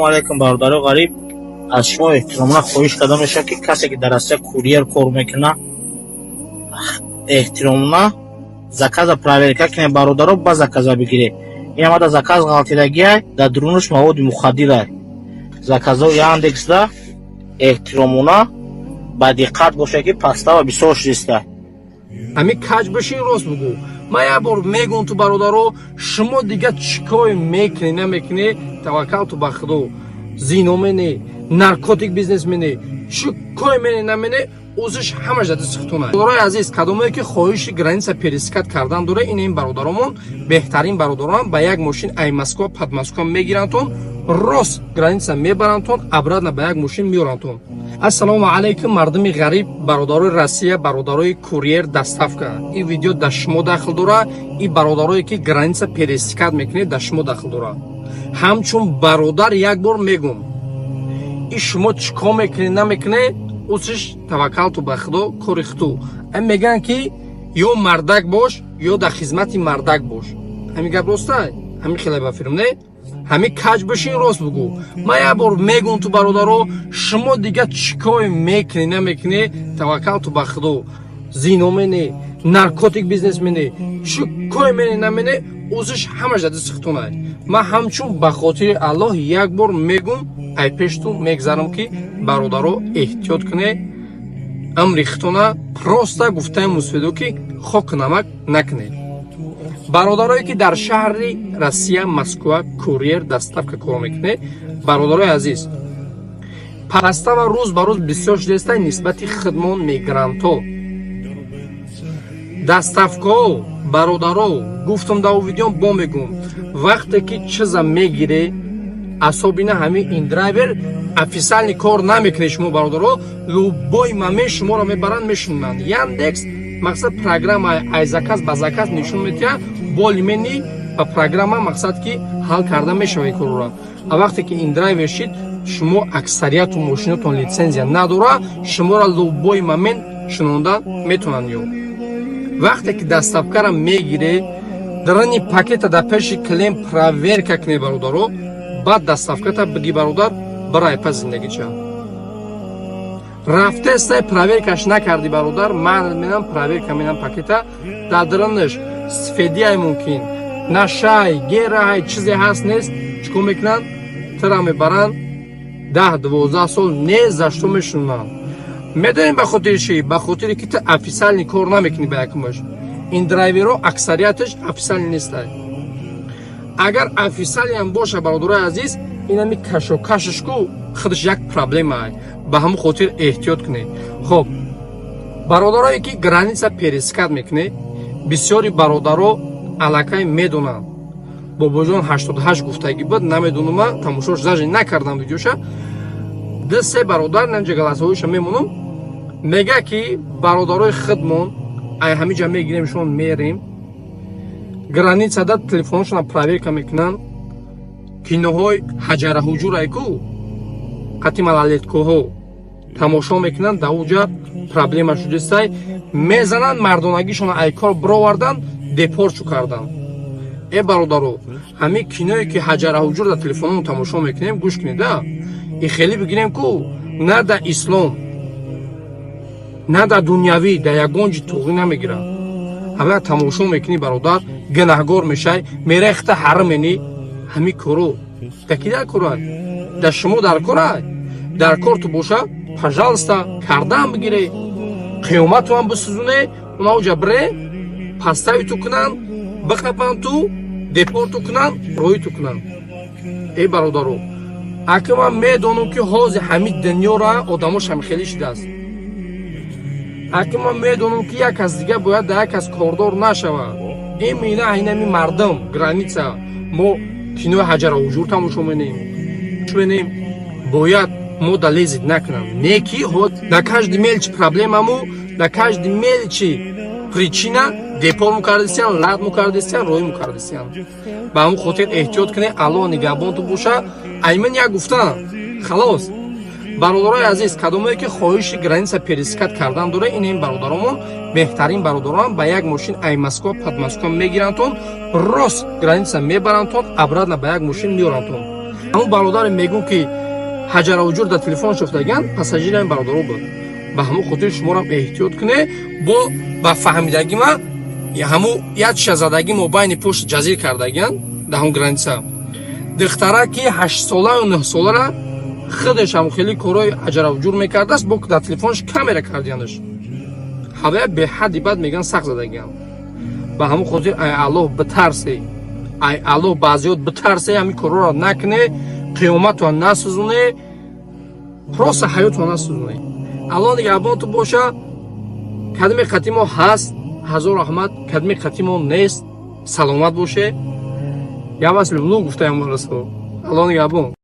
علیکم برادر غریب. از شما احتراما خواهش کردم میشه که کسی که در راسته کوریر کار میکنه احتراما заказ проверка کنه برادرو با заказ بگیره. این ما заказ غلطیدگی در درونش مواد مخدر заказ яндекс да احتراما با دقت باشه که پستا و بسیار شسته. امی کج بشین راست بگو. ما یه بار میگم تو برادرو شما دیگه چیکار میکنی نمیکنی توکل تو بخدا زینو منی نارکوتیک بیزنس منی چیکار منی نمینی اوزش همه جدی سختونه. برادرای عزیز کدومایی که خواهش گرانیسا پریسکات کردن داره این برادرامون بهترین برادران با یک ماشین ای مسکو پد مسکو میگیرنتون راست گرانیسا میبرنتون ابراد با یک ماشین میورنتون. السلام علیکم مردم غریب برادرای روسیه برادرای کوریر دستافکا این ویدیو در شما داخل داره. این برادرایی که گرانیسا پریسکات میکنه در شما داخل داره. همچون برادر یک بار میگم این شما چیکار میکنی نمیکنی اوسش توکل تو بخدا کورختو. ام میگن که یا مردک باش یا در خدمت مردک باش. همین گپ راسته؟ همین خیلی بفرم نه؟ همین کج بشین راست بگو. ما یه بار میگم تو برادرو شما دیگه چیکار میکنی نمیکنی توکل تو بخدا زینو منی نارکوتیک بیزنس منی چیکار منی نمینی اوزش همه جدی سختونه. ما همچون به خاطر الله یک بار میگم ای پیشتون میگذارم که برادرو احتیاط کنه امریختونه پراسته گفته مصفیدو که خاک نمک نکنه. برادرایی که در شهر روسیه مسکو کوریر دستافکا کار میکنه برادرای عزیز پرسته و روز به روز بسیار شده نسبت خدمات میگرانتو دستافکا برادرو گفتم در ویدیو با میگم وقتی که چیزا میگیره اصابینه همین این درایور افیسیال کار نمیکنه شما برادرو لوبای ممی شما رو میبرن میشونن яндекс مقصد پروگرام ای заказ با заказ نشون میده более-менее با پروگرام مقصد که حل کرده میشه کارو. وقتی که این درایور شید شما اکثریت ماشینتون لیسانس نداره شما را لوبای ممی شونوندن میتونن یو. وقتی که دستافکا را میگیره درانی پاکت در پیش کلیم проверка کنه برادرو بعد دستافکا تا بگی برادر برای پس زندگی چه رفته سه проверкаш نکردی برادر من میگم проверка میگم پاکتا در درونش سفیدی ای ممکن نشای گیرای چیزی هست نیست چیکار میکنن ترا میبرن 10-12 سال نیزشتو میشونن. میدونیم به خاطر چی؟ به خاطر که تو افیسیال کار نمیکنی به یکمش. این درایورها اکثریتش افیسیال نیست. اگر افیسیال هم باشه برادرای عزیز اینا می کشو کشش کو خودش یک پرابلم به همون خاطر احتیاط کنه. خب برادرایی که گرانیسا پریسکات میکنه بسیاری برادرها علاقه میدونن بابا جان 88 گفتگی بود نمیدونم من تماشاش زاج نکردم ویدیوشا دو سه برادر ننجا گلاسویش میمونم میگه که برادرای خودمون ای همینجا میگیریم شون میریم گرانیسا دا تلفنشون проверка میکنن киноҳои ҳаҷараҳуҷурайку қати малолеткоҳо тамошо мекунанд дар уҷа проблема шудистай мезананд мардонагишон ай кор бировардан депортшу кардан. Бародаро ҳамин киное ки ҳаҷараҳуҷур дар телефонон тамошо мекунем гӯш кунеда и хеле бигирем ку на дар ислом на дар дунявӣ дар ягон ҷи туғӣ намегирад. ҳама тамошо мекунӣ бародар гунаҳгор мешай мерехта ҳарамени همین کارو تکی در کارای در شما در کارای در کار تو باشه پجالستا کردن بگیره قیامت تو هم بسوزونه اونا اوجا بره پستاوی تو کنن بخپن تو دپورت تو کنن روی تو کنن. ای برادرو اگه من میدونم که حاضر همین دنیا را آدماش هم خیلی شده است اگه من میدونم که یک از دیگه باید در یک از کاردار نشوه این مینه اینمی مردم گرانیسا ما кино ҳаҷараҳуҷур тамошо менем бояд мо далезид накунам неки на каждый мелчи проблемаму на каждый мелчи причина депор мукардисиян лад мукардисиян роҳӣ мукардисиян ба ҳамун хотир эҳтиёт кунед аллоҳ нигаҳбон ту боша. айман як гуфтам халос برادرای عزیز کدومایی که خواهش گرانیسا پریسکات کردن داره این برادرامون بهترین برادران با یک ماشین ای مسکو پد مسکو میگیرنتون راست گرانیسا میبرنتون ابراد با یک ماشین میورنتون. ҳамун бародаре мегӯ ки ҳаҷаравуҷур дар телефон шуфтаган пассажири ҳамин бародаро буд. ба ҳамун хотир шуморам эҳтиёт кунед бо ба фаҳмидаги ма ҳамун ячша задаги мо байни пушт ҷазир кардаган дар ҳамун граница. Духтара ки 8 солаю 9 солара худаш ҳам хеле корои ҳаҷаравуҷур мекардааст, бо дар телефонаш камера кардаянаш. ҳавая беҳадди бад меган сахт задагиам. ба ҳамун хотир ай Аллоҳ битарсе, ай Аллоҳ баъзиёт битарсе, ҳамин корро накуне, қиёматро насӯзуне, просто ҳаётро насӯзуне. алон ягонту боша, кадми қати мо ҳаст, ҳазор раҳмат, кадми қати мо нест, саломат боше. Я вас люблю, гуфтаям барасо. алон ягон